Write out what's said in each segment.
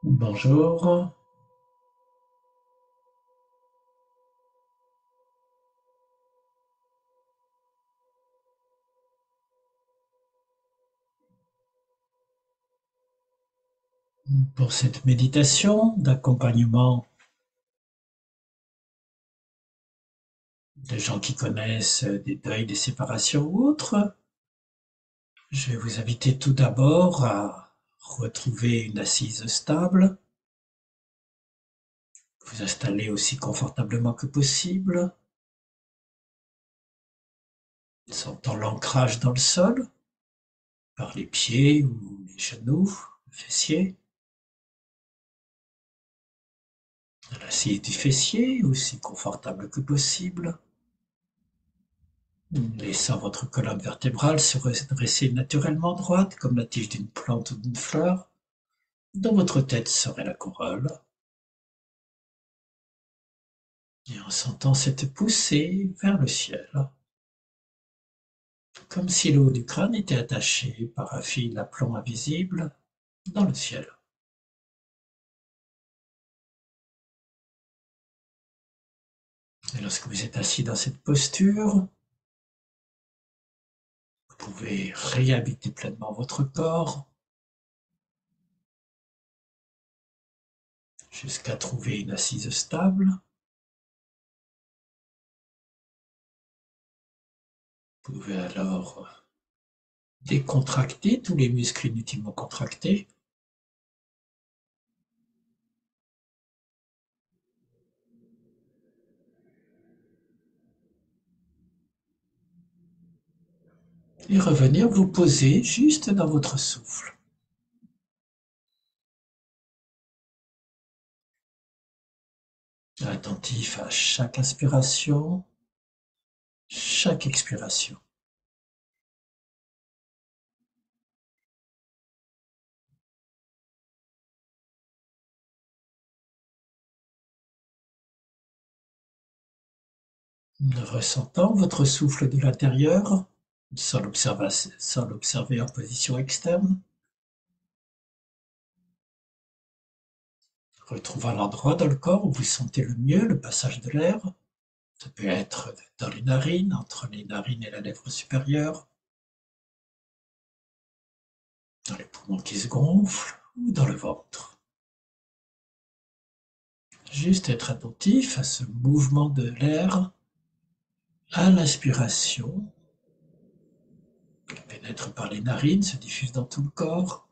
Bonjour. Pour cette méditation d'accompagnement de gens qui connaissent des deuils, des séparations ou autres, je vais vous inviter tout d'abord à retrouver une assise stable, vous installer aussi confortablement que possible, sentant l'ancrage dans le sol par les pieds ou les genoux, le fessier, l'assise du fessier aussi confortable que possible, laissant votre colonne vertébrale se redresser naturellement droite comme la tige d'une plante ou d'une fleur. Dans votre tête serait la corolle. Et en sentant cette poussée vers le ciel, comme si le haut du crâne était attaché par un fil à plomb invisible dans le ciel. Et lorsque vous êtes assis dans cette posture, vous pouvez réhabiter pleinement votre corps jusqu'à trouver une assise stable. Vous pouvez alors décontracter tous les muscles inutilement contractés. Et revenir vous poser juste dans votre souffle. Attentif à chaque inspiration, chaque expiration. Ressentant votre souffle de l'intérieur, sans l'observer en position externe, retrouvant l'endroit dans le corps où vous sentez le mieux le passage de l'air. Ça peut être dans les narines, entre les narines et la lèvre supérieure, dans les poumons qui se gonflent ou dans le ventre. Juste être attentif à ce mouvement de l'air à l'inspiration, qui pénètre par les narines, se diffuse dans tout le corps,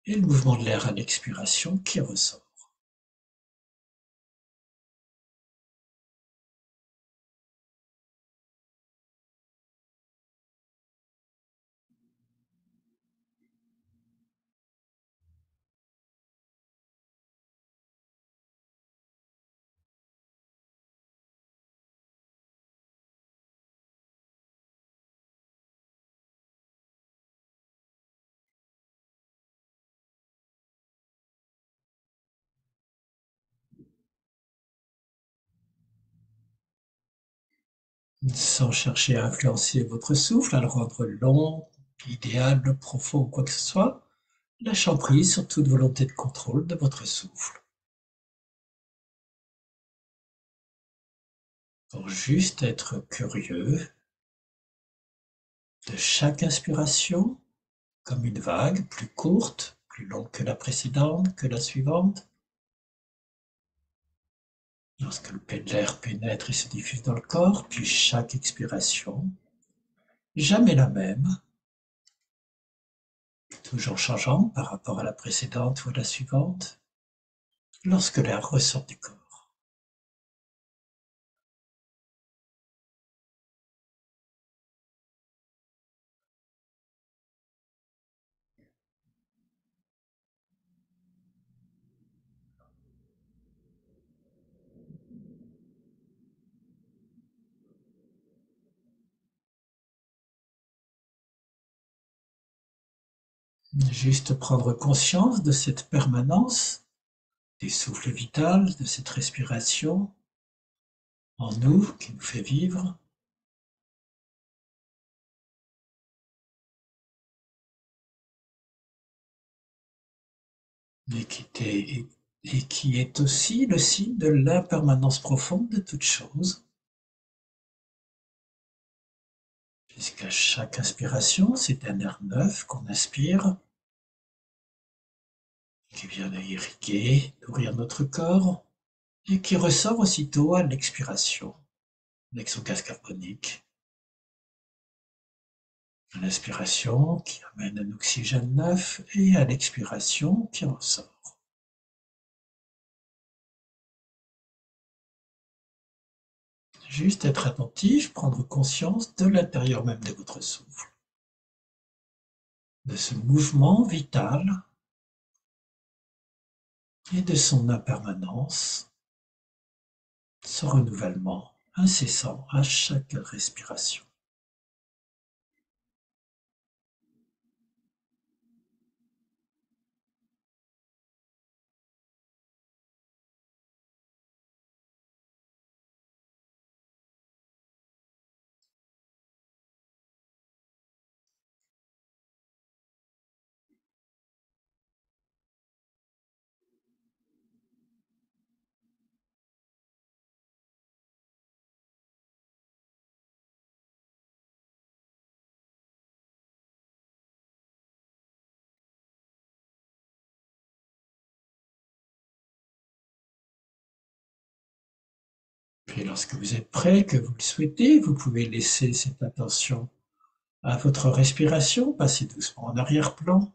et le mouvement de l'air à l'expiration qui ressort. Sans chercher à influencer votre souffle, à le rendre long, idéal, profond ou quoi que ce soit, lâchant prise sur toute volonté de contrôle de votre souffle. Pour juste être curieux de chaque inspiration, comme une vague plus courte, plus longue que la précédente, que la suivante. Lorsque l'air pénètre et se diffuse dans le corps, puis chaque expiration, jamais la même, toujours changeant par rapport à la précédente ou à la suivante, lorsque l'air ressort du corps. Juste prendre conscience de cette permanence, des souffles vitaux, de cette respiration en nous qui nous fait vivre, mais et qui est aussi le signe de l'impermanence profonde de toute chose, puisqu'à chaque inspiration, c'est un air neuf qu'on inspire, qui vient irriguer, nourrir notre corps, et qui ressort aussitôt à l'expiration, avec son gaz carbonique. À l'inspiration qui amène un oxygène neuf et à l'expiration qui en sort. Juste être attentif, prendre conscience de l'intérieur même de votre souffle, de ce mouvement vital et de son impermanence, ce renouvellement incessant à chaque respiration. Puis lorsque vous êtes prêt, que vous le souhaitez, vous pouvez laisser cette attention à votre respiration, passer doucement en arrière-plan,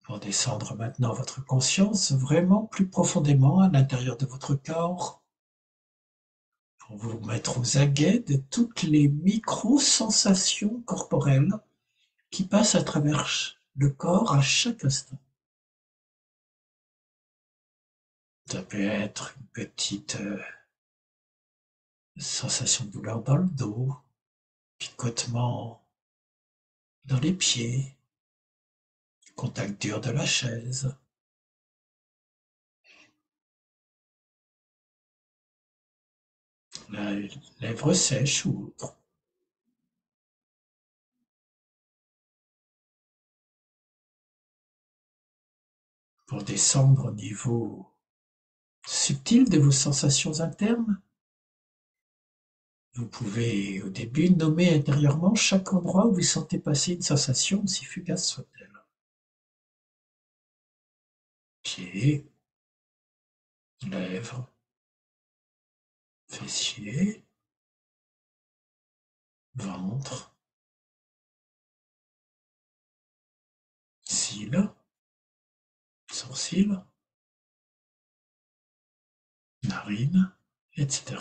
pour descendre maintenant votre conscience vraiment plus profondément à l'intérieur de votre corps, pour vous mettre aux aguets de toutes les micro-sensations corporelles qui passent à travers le corps à chaque instant. Ça peut être une petite sensation de douleur dans le dos, picotement dans les pieds, contact dur de la chaise, la lèvre sèche ou autre. Pour descendre au niveau subtil de vos sensations internes, vous pouvez au début nommer intérieurement chaque endroit où vous sentez passer une sensation, aussi fugace soit-elle. Pieds, lèvres, fessiers, ventre, cils, sourcils, narines, etc.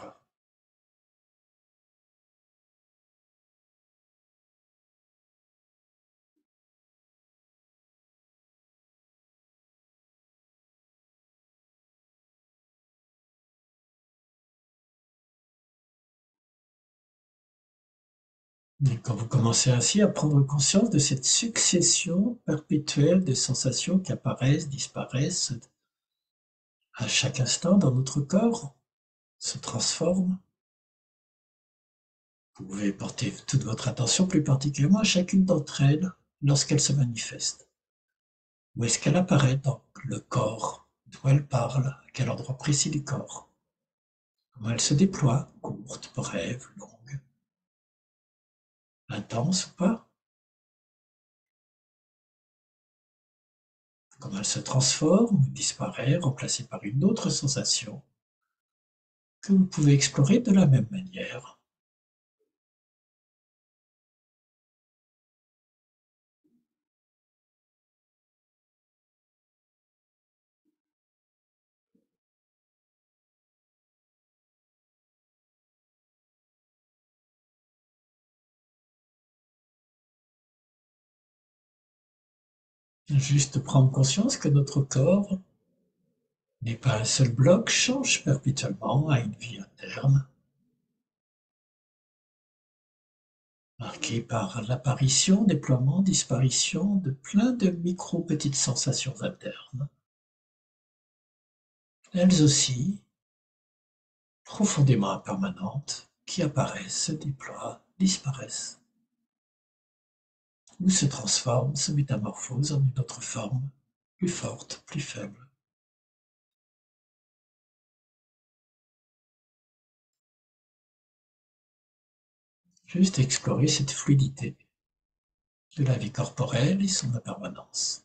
Et quand vous commencez ainsi à prendre conscience de cette succession perpétuelle de sensations qui apparaissent, disparaissent à chaque instant dans notre corps, se transforment, vous pouvez porter toute votre attention plus particulièrement à chacune d'entre elles lorsqu'elle se manifeste. Où est-ce qu'elle apparaît dans le corps? D'où elle parle? À quel endroit précis du corps? Comment elle se déploie? Courte, brève, longue, intense ou pas? Comment elle se transforme ou disparaît, remplacée par une autre sensation que vous pouvez explorer de la même manière. Juste prendre conscience que notre corps n'est pas un seul bloc, change perpétuellement à une vie interne. marquée par l'apparition, déploiement, disparition de plein de micro-petites sensations internes. Elles aussi, profondément impermanentes, qui apparaissent, se déploient, disparaissent, ou se transforment, se métamorphosent en une autre forme, plus forte, plus faible. Juste explorer cette fluidité de la vie corporelle et son impermanence.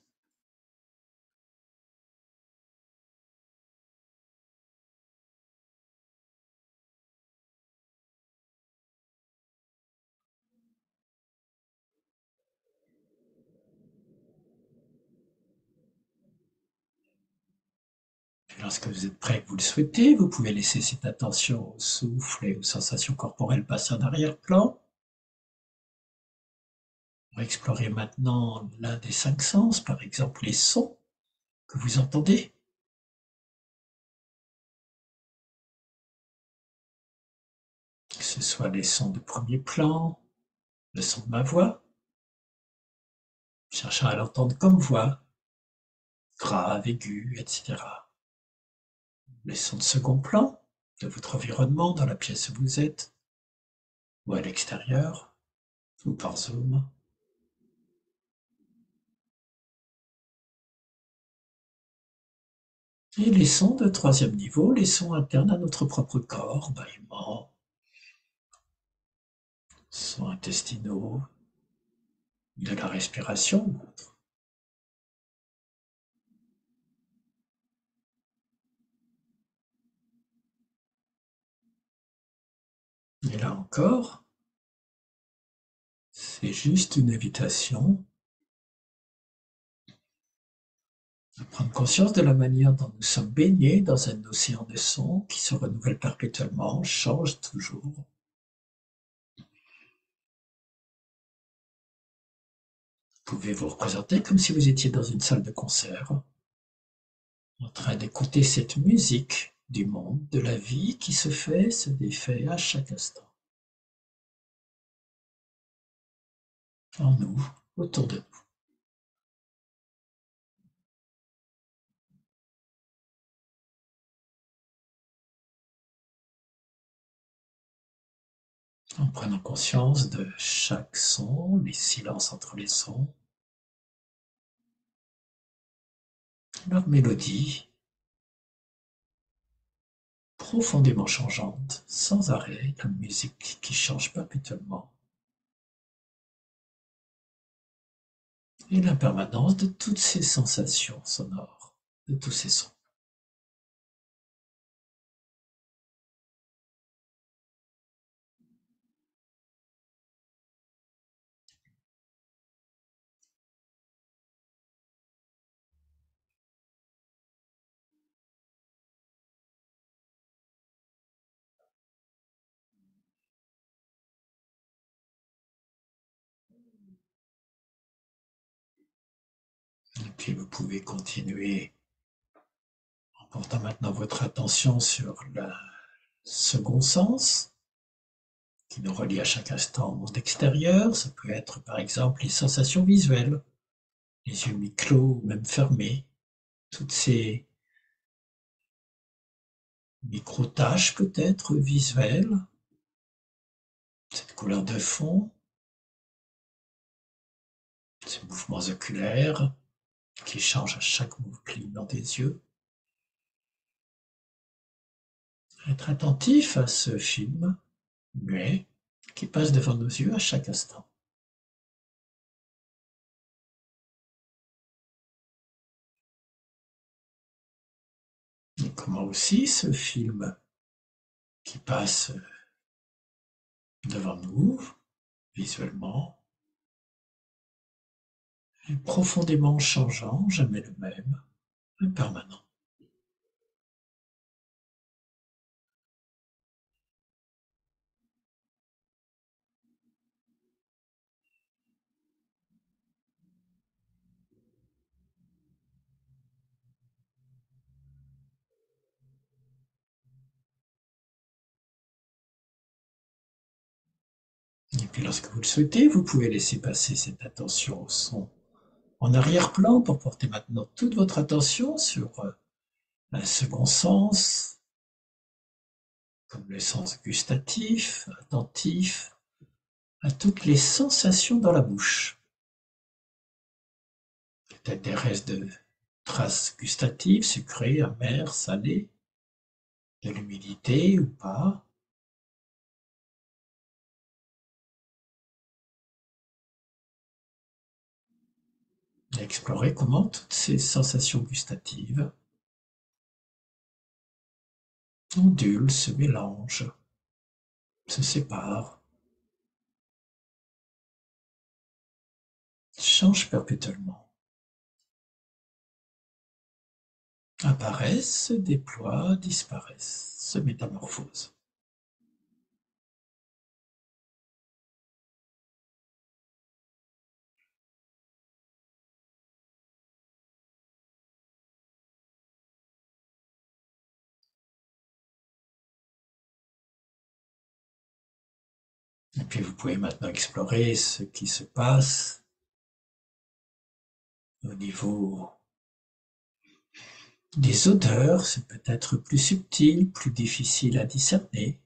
Puis lorsque vous êtes prêt et que vous le souhaitez, vous pouvez laisser cette attention au souffle et aux sensations corporelles passer en arrière-plan. On va explorer maintenant l'un des 5 sens, par exemple les sons que vous entendez. Que ce soit les sons de premier plan, le son de ma voix, cherchant à l'entendre comme voix, grave, aigu, etc. Les sons de second plan, de votre environnement, dans la pièce où vous êtes, ou à l'extérieur, ou par Zoom. Et les sons de troisième niveau, les sons internes à notre propre corps, bâillements, sons intestinaux, de la respiration ou autre. Et là encore, c'est juste une invitation à prendre conscience de la manière dont nous sommes baignés dans un océan de sons qui se renouvelle perpétuellement, change toujours. Vous pouvez vous représenter comme si vous étiez dans une salle de concert, en train d'écouter cette musique du monde, de la vie qui se fait, se défait à chaque instant. En nous, autour de nous. En prenant conscience de chaque son, les silences entre les sons, leur mélodie profondément changeante, sans arrêt, la musique qui change perpétuellement, et l'impermanence de toutes ces sensations sonores, de tous ces sons. Et puis vous pouvez continuer en portant maintenant votre attention sur le second sens, qui nous relie à chaque instant au monde extérieur. Ça peut être par exemple les sensations visuelles, les yeux mi-clos ou même fermés, toutes ces micro-tâches peut-être visuelles, cette couleur de fond, ces mouvements oculaires qui changent à chaque clignement des yeux. Être attentif à ce film muet qui passe devant nos yeux à chaque instant. Et comment aussi ce film qui passe devant nous, visuellement, est profondément changeant, jamais le même, impermanent. Et puis lorsque vous le souhaitez, vous pouvez laisser passer cette attention au son en arrière-plan pour porter maintenant toute votre attention sur un second sens, comme le sens gustatif, attentif, à toutes les sensations dans la bouche. Peut-être des restes de traces gustatives, sucrées, amères, salées, de l'humidité ou pas. Explorer comment toutes ces sensations gustatives ondulent, se mélangent, se séparent, changent perpétuellement, apparaissent, se déploient, disparaissent, se métamorphosent. Et puis vous pouvez maintenant explorer ce qui se passe au niveau des odeurs. C'est peut-être plus subtil, plus difficile à discerner.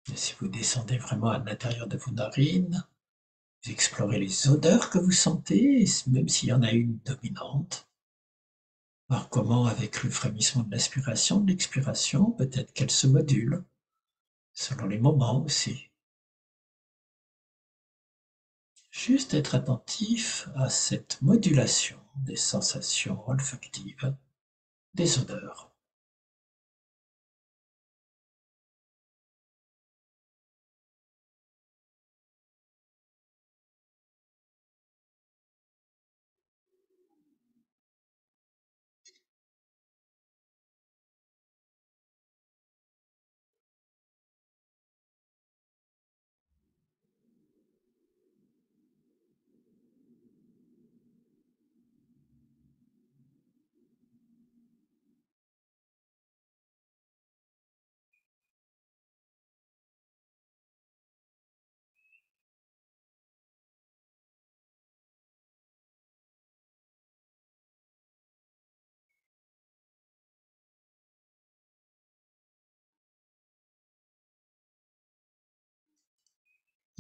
Mais si vous descendez vraiment à l'intérieur de vos narines, vous explorez les odeurs que vous sentez, même s'il y en a une dominante. Voir comment, avec le frémissement de l'inspiration, de l'expiration, peut-être qu'elle se module, selon les moments aussi. Juste être attentif à cette modulation des sensations olfactives, des odeurs.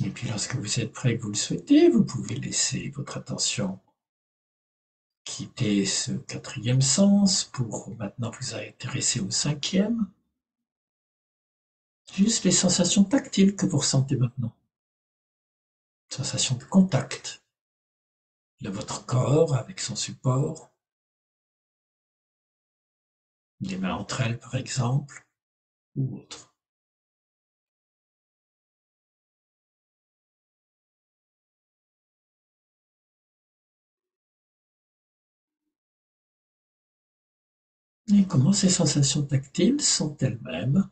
Et puis lorsque vous êtes prêt et que vous le souhaitez, vous pouvez laisser votre attention quitter ce quatrième sens pour maintenant vous intéresser au cinquième. Juste les sensations tactiles que vous ressentez maintenant. Sensations de contact de votre corps avec son support, des mains entre elles par exemple, ou autre. Et comment ces sensations tactiles sont elles-mêmes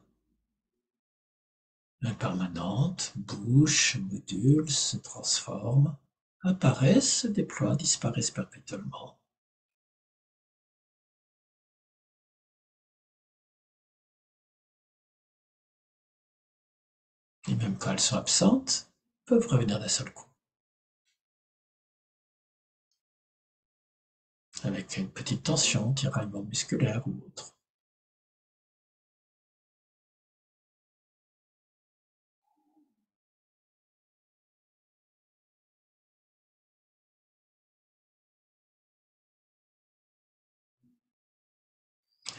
impermanentes, bougent, modulent, se transforment, apparaissent, se déploient, disparaissent perpétuellement. Et même quand elles sont absentes, peuvent revenir d'un seul coup, avec une petite tension, tiraillement musculaire ou autre.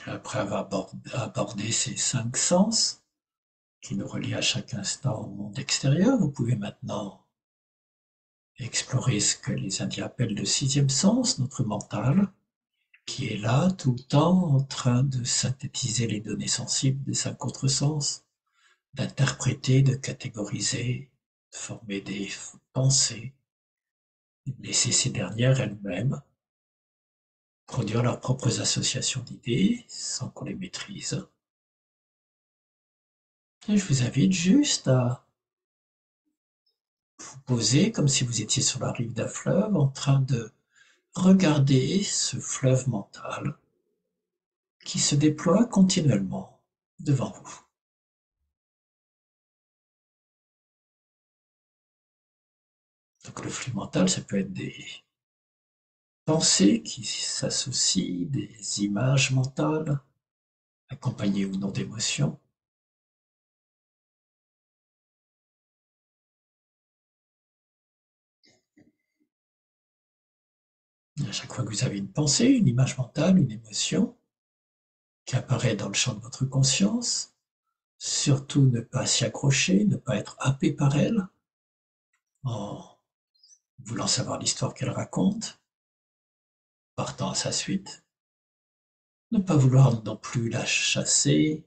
Et après avoir abordé ces 5 sens, qui nous relient à chaque instant au monde extérieur, vous pouvez maintenant explorer ce que les Indiens appellent le sixième sens, notre mental, qui est là tout le temps en train de synthétiser les données sensibles des 5 autres sens, d'interpréter, de catégoriser, de former des pensées, et de laisser ces dernières elles-mêmes produire leurs propres associations d'idées sans qu'on les maîtrise. Et je vous invite juste à vous poser comme si vous étiez sur la rive d'un fleuve en train de regarder ce fleuve mental qui se déploie continuellement devant vous. Donc le flux mental, ça peut être des pensées qui s'associent, des images mentales, accompagnées ou non d'émotions. À chaque fois que vous avez une pensée, une image mentale, une émotion qui apparaît dans le champ de votre conscience, surtout ne pas s'y accrocher, ne pas être happé par elle, en voulant savoir l'histoire qu'elle raconte, partant à sa suite. Ne pas vouloir non plus la chasser,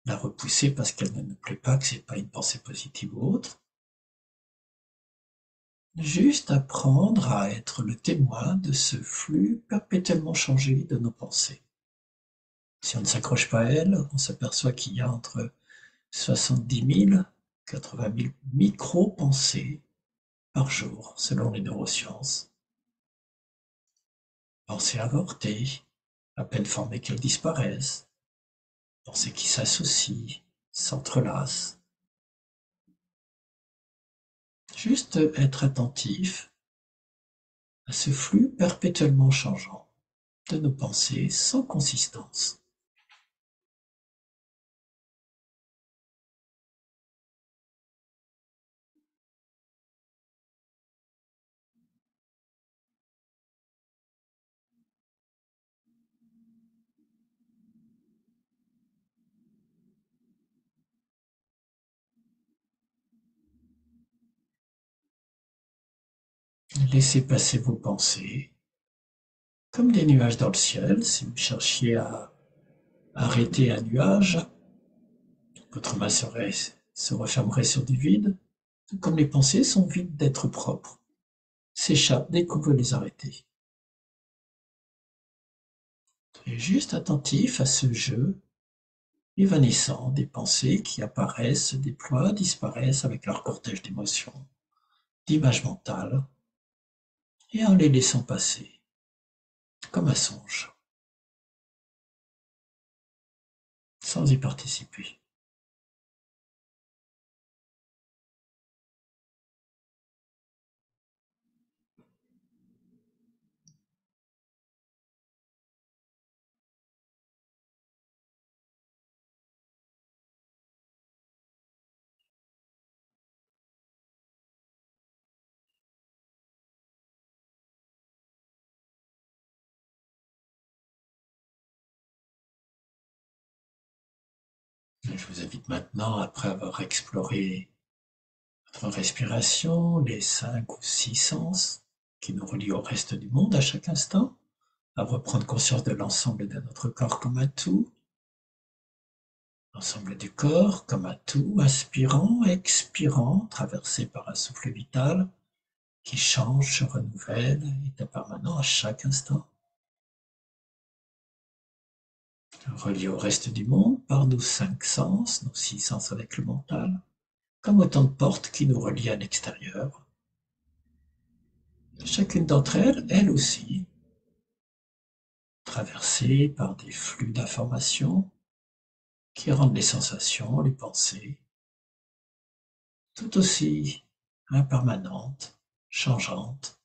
la repousser parce qu'elle ne nous plaît pas, que c'est pas une pensée positive ou autre. Juste apprendre à être le témoin de ce flux perpétuellement changé de nos pensées. Si on ne s'accroche pas à elle, on s'aperçoit qu'il y a entre 70 000, 80 000 micro-pensées par jour, selon les neurosciences. Pensées avortées, à peine formées qu'elles disparaissent, pensées qui s'associent, s'entrelacent. Juste être attentif à ce flux perpétuellement changeant de nos pensées sans consistance. Laissez passer vos pensées comme des nuages dans le ciel. Si vous cherchiez à arrêter un nuage, votre main se refermerait sur du vide, tout comme les pensées sont vides d'être propres, s'échappent dès qu'on veut les arrêter. Soyez juste attentif à ce jeu évanescent des pensées qui apparaissent, se déploient, disparaissent avec leur cortège d'émotions, d'images mentales, et en les laissant passer, comme un songe, sans y participer. Je vous invite maintenant, après avoir exploré votre respiration, les 5 ou 6 sens qui nous relient au reste du monde à chaque instant, à reprendre conscience de l'ensemble de notre corps comme un tout, l'ensemble du corps comme un tout, inspirant, expirant, traversé par un souffle vital qui change, se renouvelle, est permanent à chaque instant, relié au reste du monde par nos 5 sens, nos 6 sens avec le mental, comme autant de portes qui nous relient à l'extérieur. Chacune d'entre elles, elle aussi, traversée par des flux d'informations qui rendent les sensations, les pensées, tout aussi impermanentes, changeantes,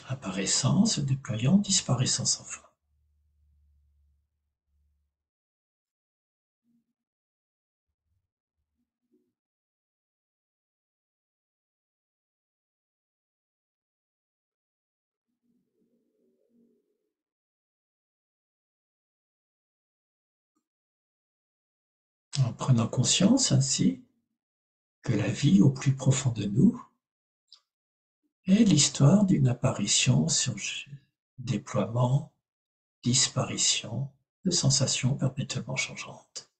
apparaissant, se déployant, disparaissant sans fin. En prenant conscience ainsi que la vie au plus profond de nous est l'histoire d'une apparition sur déploiement, disparition de sensations perpétuellement changeantes.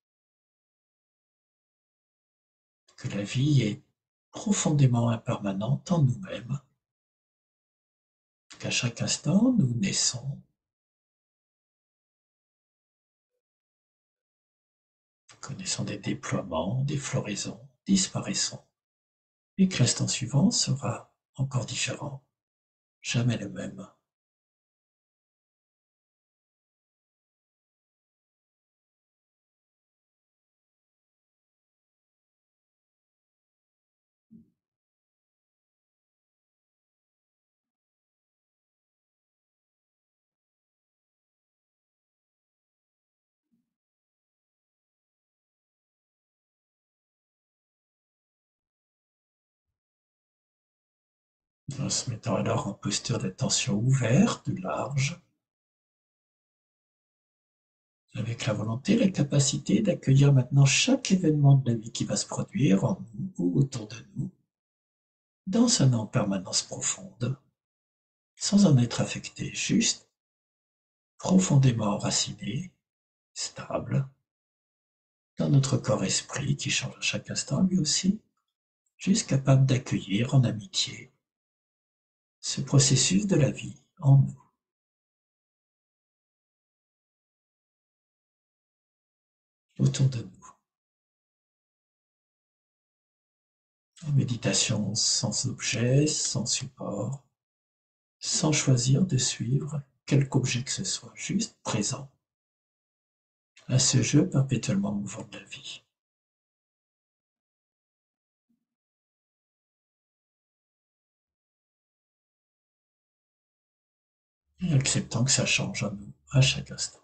Que la vie est profondément impermanente en nous-mêmes, qu'à chaque instant nous naissons, connaissons des déploiements, des floraisons, disparaissons, et que l'instant suivant sera encore différent, jamais le même. En se mettant alors en posture d'attention ouverte, large, avec la volonté, la capacité d'accueillir maintenant chaque événement de la vie qui va se produire en nous ou autour de nous, dans un en-permanence profonde, sans en être affecté, juste profondément enraciné, stable, dans notre corps-esprit qui change à chaque instant lui aussi, juste capable d'accueillir en amitié ce processus de la vie en nous, autour de nous. En méditation sans objet, sans support, sans choisir de suivre quelque objet que ce soit, juste présent à ce jeu perpétuellement mouvant de la vie. Et acceptant que ça change en nous à chaque instant.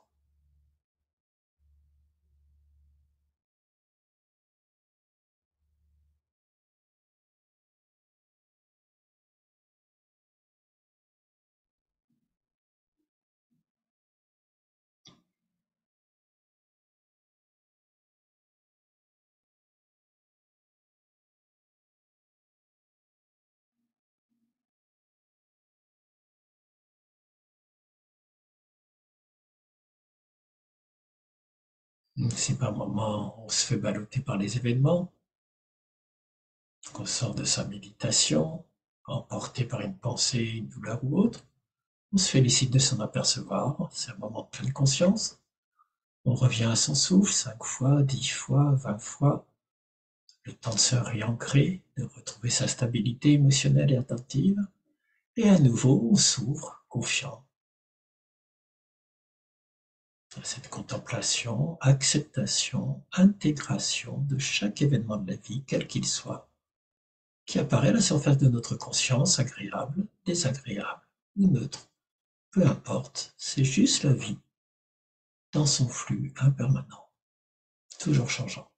Si par moment on se fait balloter par les événements, qu'on sort de sa méditation, emporté par une pensée, une douleur ou autre, on se félicite de s'en apercevoir, c'est un moment de pleine conscience. On revient à son souffle 5 fois, 10 fois, 20 fois, le temps de se réancrer, de retrouver sa stabilité émotionnelle et attentive, et à nouveau on s'ouvre, confiant, à cette contemplation, acceptation, intégration de chaque événement de la vie, quel qu'il soit, qui apparaît à la surface de notre conscience, agréable, désagréable ou neutre. Peu importe, c'est juste la vie dans son flux impermanent, toujours changeant.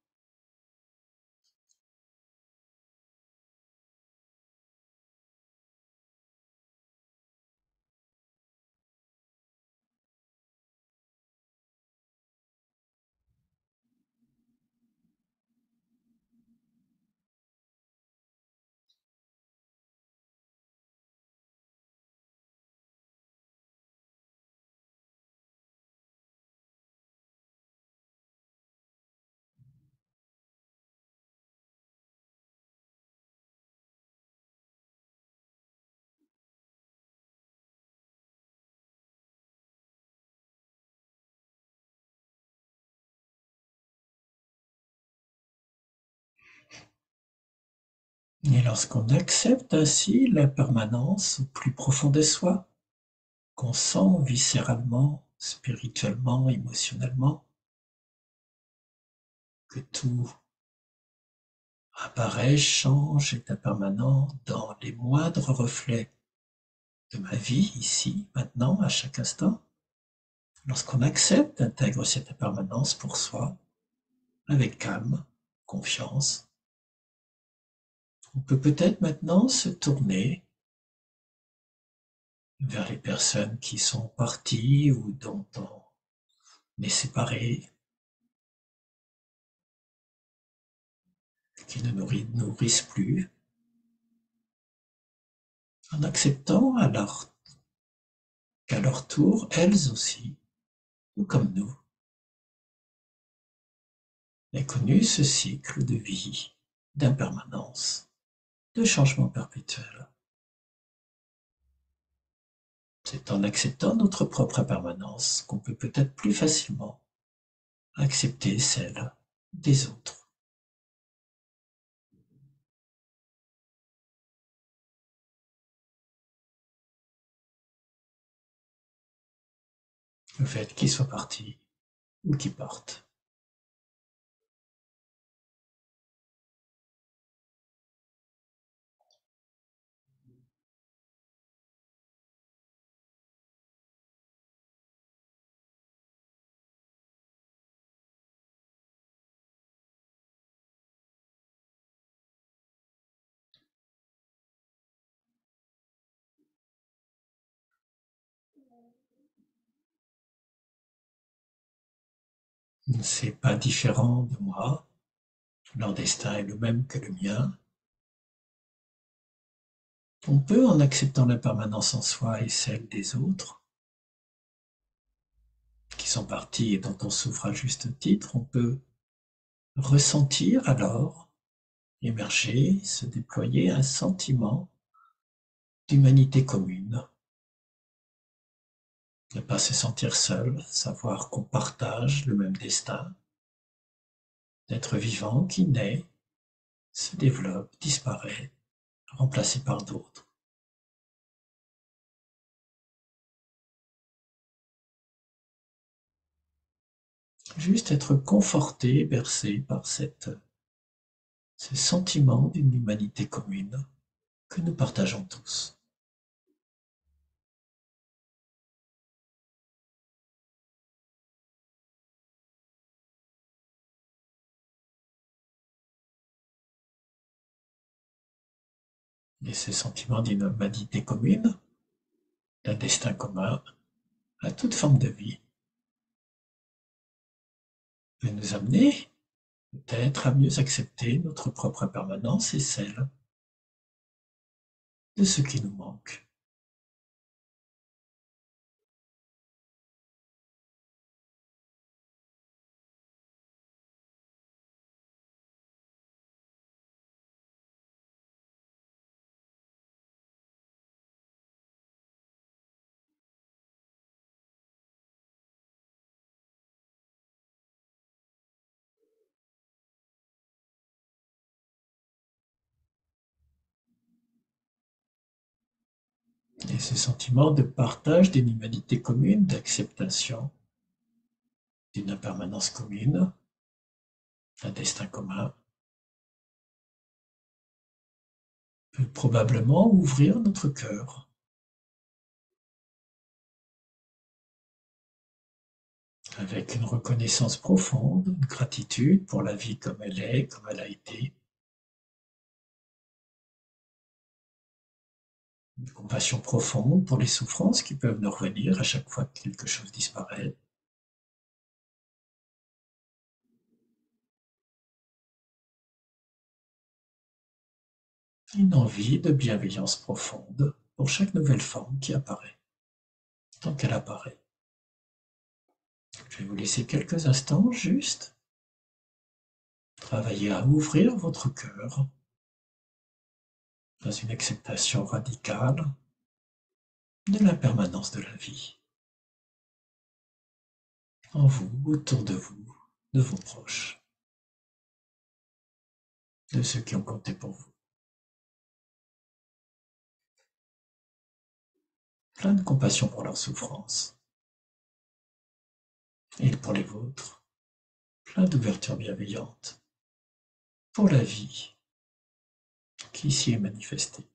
Et lorsqu'on accepte ainsi l'impermanence au plus profond de soi, qu'on sent viscéralement, spirituellement, émotionnellement, que tout apparaît, change, est impermanent dans les moindres reflets de ma vie, ici, maintenant, à chaque instant. Lorsqu'on accepte, intègre cette impermanence pour soi, avec calme, confiance, on peut peut-être maintenant se tourner vers les personnes qui sont parties ou dont on est séparé, qui ne nous nourrissent plus, en acceptant qu'à leur tour, elles aussi, tout comme nous, aient connu ce cycle de vie, d'impermanence, de changement perpétuel. C'est en acceptant notre propre impermanence qu'on peut peut-être plus facilement accepter celle des autres. Le fait qu'ils soient partis ou qu'ils partent. C'est pas différent de moi. Leur destin est le même que le mien. On peut, en acceptant l'impermanence en soi et celle des autres, qui sont partis et dont on souffre à juste titre, on peut ressentir alors émerger, se déployer un sentiment d'humanité commune. Ne pas se sentir seul, savoir qu'on partage le même destin, d'être vivant qui naît, se développe, disparaît, remplacé par d'autres. Juste être conforté, bercé par ce sentiment d'une humanité commune que nous partageons tous. Et ce sentiment d'une humanité commune, d'un destin commun à toute forme de vie, peut nous amener peut-être à mieux accepter notre propre impermanence et celle de ce qui nous manque. Et ce sentiment de partage d'une humanité commune, d'acceptation d'une impermanence commune, d'un destin commun, peut probablement ouvrir notre cœur avec une reconnaissance profonde, une gratitude pour la vie comme elle est, comme elle a été, une compassion profonde pour les souffrances qui peuvent nous revenir à chaque fois que quelque chose disparaît, une envie de bienveillance profonde pour chaque nouvelle forme qui apparaît, tant qu'elle apparaît. Je vais vous laisser quelques instants juste travailler à ouvrir votre cœur dans une acceptation radicale de l'impermanence de la vie, en vous, autour de vous, de vos proches, de ceux qui ont compté pour vous. Plein de compassion pour leurs souffrances et pour les vôtres, plein d'ouverture bienveillante pour la vie qui s'y est manifestée.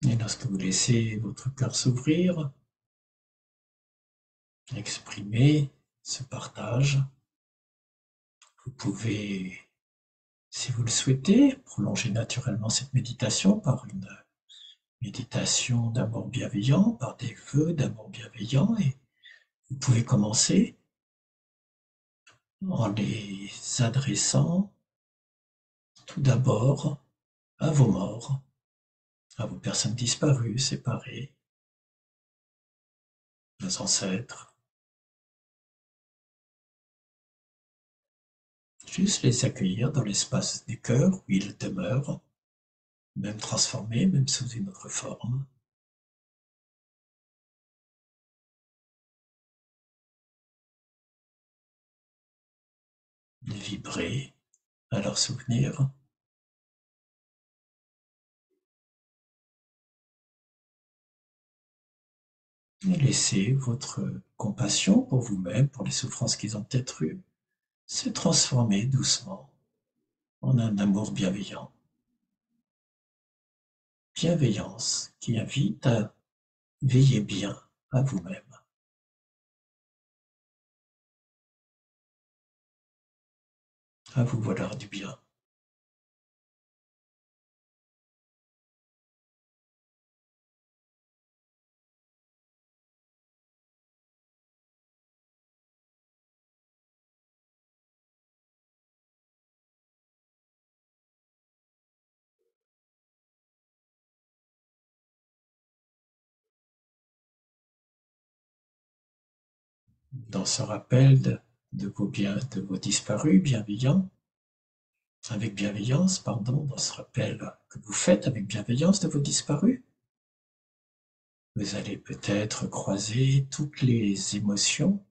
Et lorsque vous laissez votre cœur s'ouvrir, exprimer ce partage, vous pouvez, si vous le souhaitez, prolonger naturellement cette méditation par une méditation d'amour bienveillant, par des vœux d'amour bienveillant, et vous pouvez commencer en les adressant tout d'abord à vos morts, à vos personnes disparues, séparées, vos ancêtres. Juste les accueillir dans l'espace du cœur où ils demeurent, même transformés, même sous une autre forme. Vibrer à leurs souvenirs. Et laissez votre compassion pour vous-même, pour les souffrances qu'ils ont peut-être eues, se transformer doucement en un amour bienveillant. Bienveillance qui invite à veiller bien à vous-même, à vous vouloir du bien. Dans ce rappel de vos disparus bienveillants, avec bienveillance, pardon, dans ce rappel que vous faites avec bienveillance de vos disparus, vous allez peut-être croiser toutes les émotions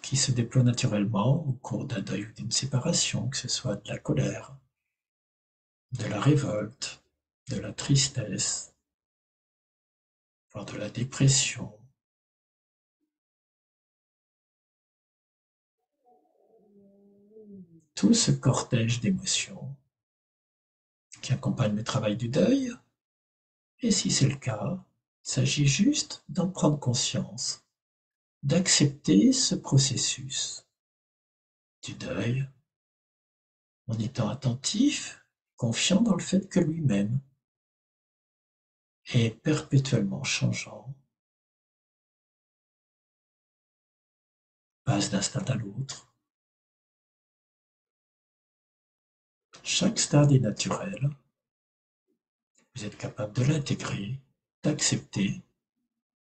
qui se déploient naturellement au cours d'un deuil ou d'une séparation, que ce soit de la colère, de la révolte, de la tristesse, voire de la dépression. Tout ce cortège d'émotions qui accompagne le travail du deuil, et si c'est le cas, il s'agit juste d'en prendre conscience, d'accepter ce processus du deuil en étant attentif, confiant dans le fait que lui-même est perpétuellement changeant, passe d'un stade à l'autre. Chaque stade est naturel, vous êtes capable de l'intégrer, d'accepter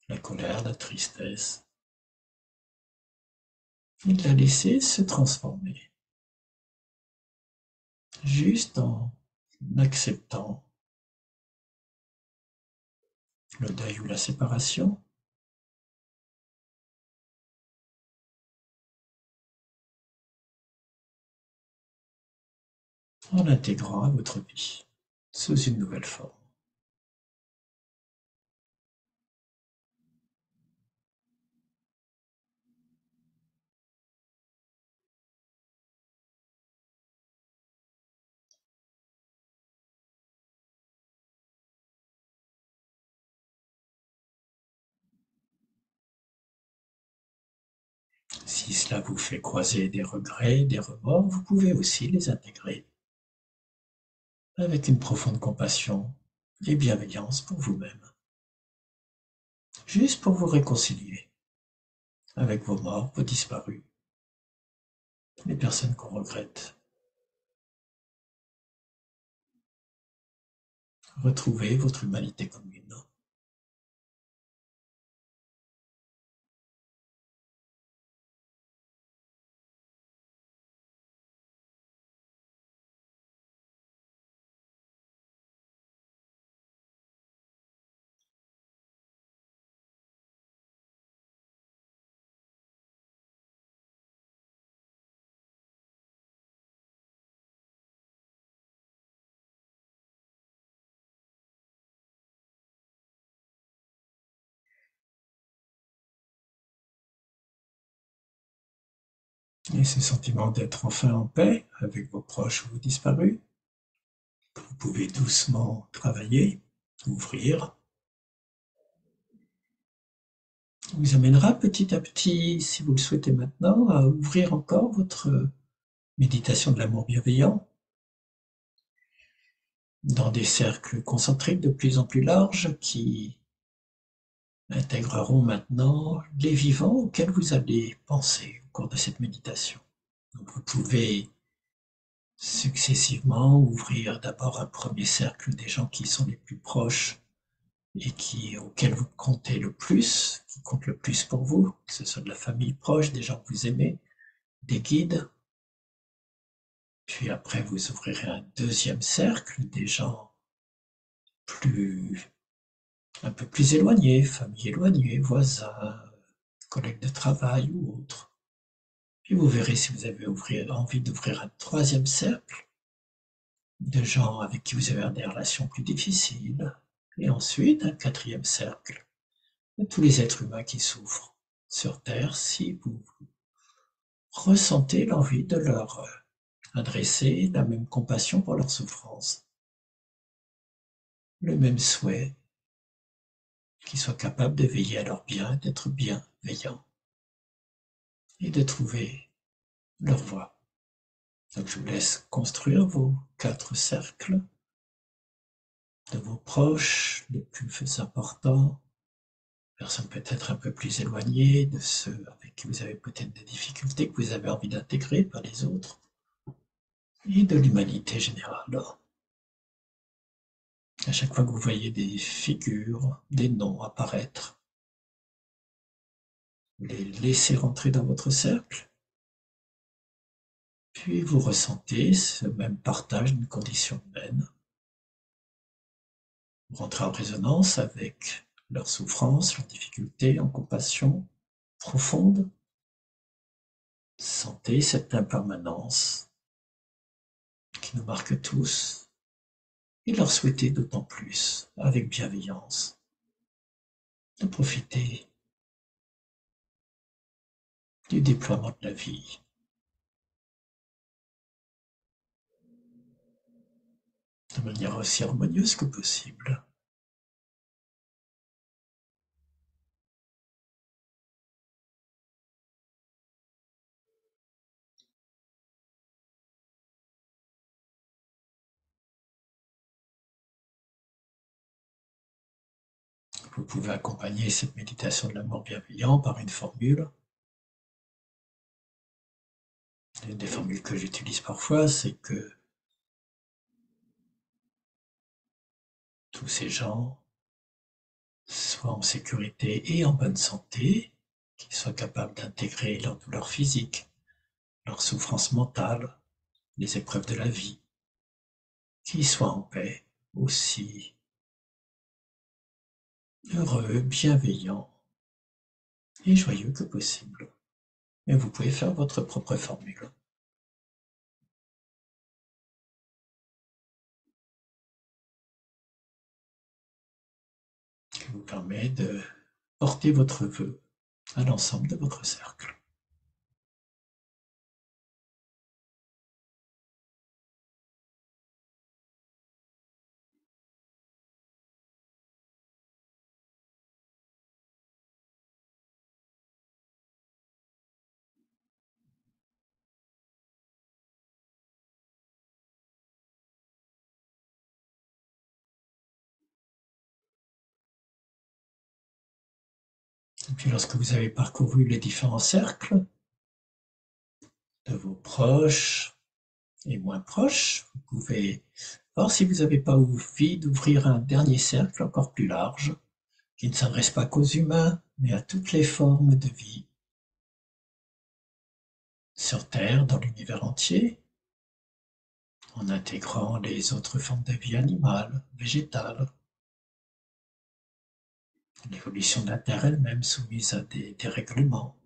la colère, la tristesse, et de la laisser se transformer, juste en acceptant le deuil ou la séparation, en l'intégrant à votre vie, sous une nouvelle forme. Si cela vous fait croiser des regrets, des remords, vous pouvez aussi les intégrer avec une profonde compassion et bienveillance pour vous-même, juste pour vous réconcilier avec vos morts, vos disparus, les personnes qu'on regrette. Retrouvez votre humanité commune. Et ce sentiment d'être enfin en paix avec vos proches ou vos disparus, vous pouvez doucement travailler, ouvrir, vous amènera petit à petit, si vous le souhaitez maintenant, à ouvrir encore votre méditation de l'amour bienveillant dans des cercles concentriques de plus en plus larges qui intégreront maintenant les vivants auxquels vous allez penser au cours de cette méditation. Donc vous pouvez successivement ouvrir d'abord un premier cercle des gens qui sont les plus proches et auxquels vous comptez le plus, qui comptent le plus pour vous, que ce soit de la famille proche, des gens que vous aimez, des guides. Puis après, vous ouvrirez un deuxième cercle des gens plus, un peu plus éloignés, famille éloignée, voisins, collègues de travail ou autres. Puis vous verrez si vous avez envie d'ouvrir un troisième cercle de gens avec qui vous avez des relations plus difficiles. Et ensuite, un quatrième cercle de tous les êtres humains qui souffrent sur Terre, si vous ressentez l'envie de leur adresser la même compassion pour leur souffrance, le même souhait qu'ils soient capables de veiller à leur bien, d'être bienveillants et de trouver leur voie. Donc je vous laisse construire vos 4 cercles de vos proches les plus importants, personnes peut-être un peu plus éloignées, de ceux avec qui vous avez peut-être des difficultés que vous avez envie d'intégrer par les autres, et de l'humanité générale. À chaque fois que vous voyez des figures, des noms apparaître, vous les laissez rentrer dans votre cercle, puis vous ressentez ce même partage d'une condition humaine. Vous rentrez en résonance avec leurs souffrances, leurs difficultés, en compassion profonde. Sentez cette impermanence qui nous marque tous et leur souhaitez d'autant plus, avec bienveillance, de profiter du déploiement de la vie de manière aussi harmonieuse que possible. Vous pouvez accompagner cette méditation de l'amour bienveillant par une formule. Une des formules que j'utilise parfois, c'est que tous ces gens soient en sécurité et en bonne santé, qu'ils soient capables d'intégrer leur douleur physique, leur souffrance mentale, les épreuves de la vie, qu'ils soient en paix, aussi heureux, bienveillants et joyeux que possible. Mais vous pouvez faire votre propre formule qui vous permet de porter votre vœu à l'ensemble de votre cercle. Et puis lorsque vous avez parcouru les différents cercles de vos proches et moins proches, vous pouvez voir si vous n'avez pas envie d'ouvrir un dernier cercle encore plus large, qui ne s'adresse pas qu'aux humains, mais à toutes les formes de vie, sur Terre, dans l'univers entier, en intégrant les autres formes de vie animale, végétale, l'évolution de la Terre elle-même soumise à des dérèglements,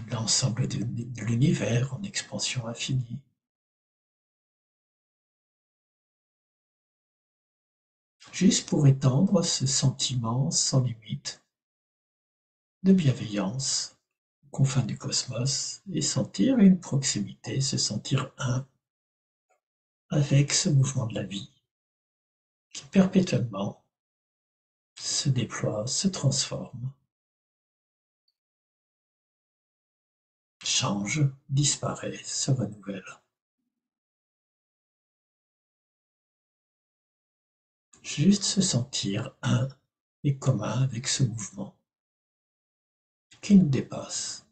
l'ensemble de l'univers en expansion infinie. Juste pour étendre ce sentiment sans limite de bienveillance aux confins du cosmos et sentir une proximité, se sentir un avec ce mouvement de la vie qui perpétuellement se déploie, se transforme, change, disparaît, se renouvelle. Juste se sentir un et commun avec ce mouvement qui nous dépasse.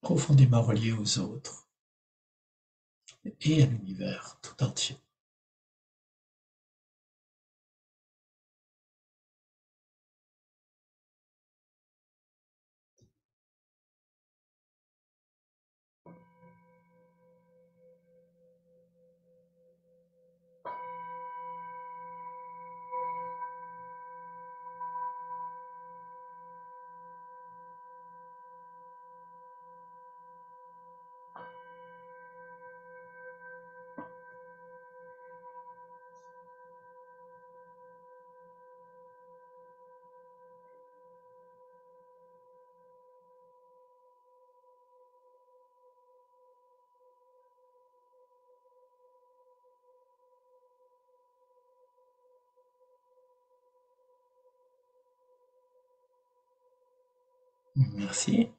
Profondément relié aux autres et à l'univers tout entier. Merci.